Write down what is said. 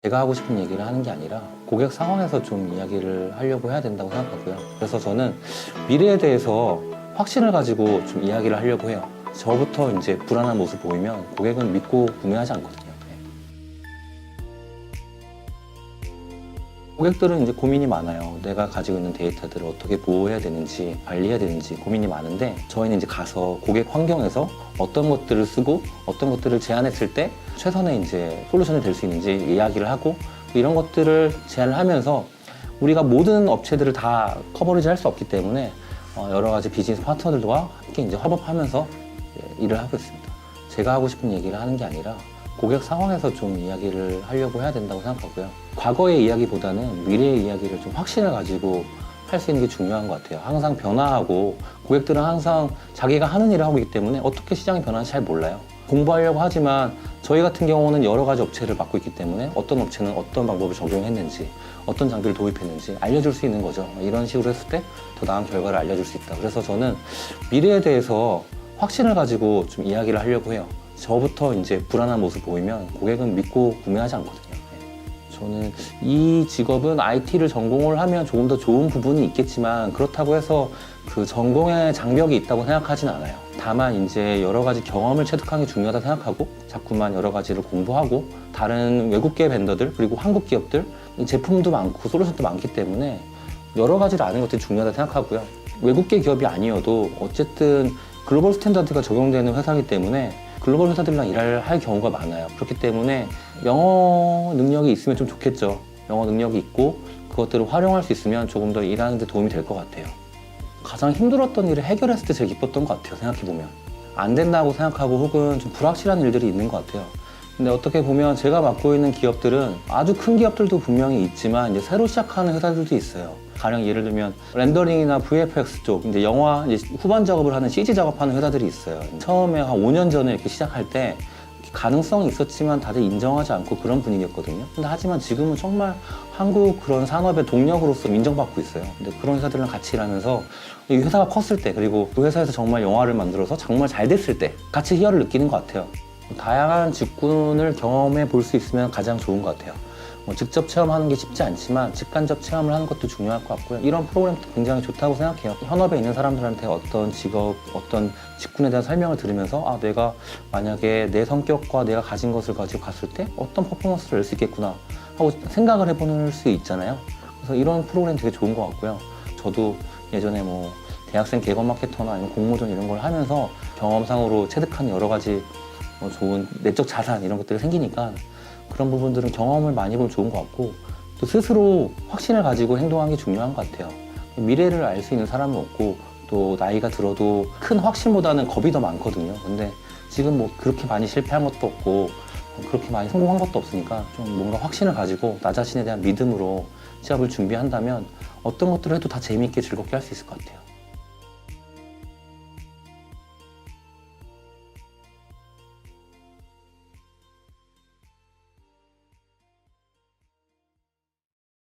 제가 하고 싶은 얘기를 하는 게 아니라 고객 상황에서 좀 이야기를 하려고 해야 된다고 생각하고요. 그래서 저는 미래에 대해서 확신을 가지고 좀 이야기를 하려고 해요. 저부터 이제 불안한 모습 보이면 고객은 믿고 구매하지 않거든요. 고객들은 이제 고민이 많아요. 내가 가지고 있는 데이터들을 어떻게 보호해야 되는지, 관리해야 되는지 고민이 많은데, 저희는 이제 가서 고객 환경에서 어떤 것들을 쓰고 어떤 것들을 제안했을 때 최선의 이제 솔루션이 될 수 있는지 이야기를 하고, 이런 것들을 제안을 하면서 우리가 모든 업체들을 다 커버리지 할 수 없기 때문에 여러 가지 비즈니스 파트너들과 함께 이제 협업하면서 일을 하고 있습니다. 제가 하고 싶은 얘기를 하는 게 아니라 고객 상황에서 좀 이야기를 하려고 해야 된다고 생각하고요. 과거의 이야기보다는 미래의 이야기를 좀 확신을 가지고 할 수 있는 게 중요한 것 같아요. 항상 변화하고, 고객들은 항상 자기가 하는 일을 하고 있기 때문에 어떻게 시장이 변하는지 잘 몰라요. 공부하려고 하지만 저희 같은 경우는 여러 가지 업체를 맡고 있기 때문에 어떤 업체는 어떤 방법을 적용했는지, 어떤 장비를 도입했는지 알려줄 수 있는 거죠. 이런 식으로 했을 때 더 나은 결과를 알려줄 수 있다. 그래서 저는 미래에 대해서 확신을 가지고 좀 이야기를 하려고 해요. 저부터 이제 불안한 모습 보이면 고객은 믿고 구매하지 않거든요. 저는 이 직업은 IT를 전공을 하면 조금 더 좋은 부분이 있겠지만, 그렇다고 해서 그 전공의 장벽이 있다고 생각하진 않아요. 다만 이제 여러 가지 경험을 체득하는 게 중요하다 생각하고, 자꾸만 여러 가지를 공부하고, 다른 외국계 벤더들 그리고 한국 기업들 제품도 많고 솔루션도 많기 때문에 여러 가지를 아는 것들이 중요하다 생각하고요. 외국계 기업이 아니어도 어쨌든 글로벌 스탠다드가 적용되는 회사이기 때문에 글로벌 회사들이랑 일을 할 경우가 많아요. 그렇기 때문에 영어 능력이 있으면 좀 좋겠죠. 영어 능력이 있고 그것들을 활용할 수 있으면 조금 더 일하는 데 도움이 될 것 같아요. 가장 힘들었던 일을 해결했을 때 제일 기뻤던 것 같아요. 생각해보면 안 된다고 생각하고 혹은 좀 불확실한 일들이 있는 것 같아요. 근데 어떻게 보면 제가 맡고 있는 기업들은 아주 큰 기업들도 분명히 있지만 이제 새로 시작하는 회사들도 있어요. 가령 예를 들면 렌더링이나 VFX 쪽, 이제 영화 이제 후반 작업을 하는 CG 작업하는 회사들이 있어요. 처음에 한 5년 전에 이렇게 시작할 때 가능성이 있었지만 다들 인정하지 않고 그런 분위기였거든요. 근데 하지만 지금은 정말 한국 그런 산업의 동력으로서 인정받고 있어요. 근데 그런 회사들이랑 같이 일하면서 이 회사가 컸을 때, 그리고 그 회사에서 정말 영화를 만들어서 정말 잘 됐을 때 같이 희열을 느끼는 것 같아요. 다양한 직군을 경험해 볼 수 있으면 가장 좋은 것 같아요. 직접 체험하는 게 쉽지 않지만 직간접 체험을 하는 것도 중요할 것 같고요. 이런 프로그램도 굉장히 좋다고 생각해요. 현업에 있는 사람들한테 어떤 직업, 어떤 직군에 대한 설명을 들으면서 내가 만약에 내 성격과 내가 가진 것을 가지고 갔을 때 어떤 퍼포먼스를 낼 수 있겠구나 하고 생각을 해보는 수 있잖아요. 그래서 이런 프로그램 되게 좋은 것 같고요. 저도 예전에 대학생 개건 마케터나 아니면 공모전 이런 걸 하면서 경험상으로 체득한 여러 가지 좋은 내적 자산 이런 것들이 생기니까 그런 부분들은 경험을 많이 보면 좋은 것 같고, 또 스스로 확신을 가지고 행동하는 게 중요한 것 같아요. 미래를 알 수 있는 사람은 없고, 또 나이가 들어도 큰 확신보다는 겁이 더 많거든요. 근데 지금 그렇게 많이 실패한 것도 없고 그렇게 많이 성공한 것도 없으니까 좀 뭔가 확신을 가지고 나 자신에 대한 믿음으로 취업을 준비한다면 어떤 것들을 해도 다 재미있게 즐겁게 할 수 있을 것 같아요.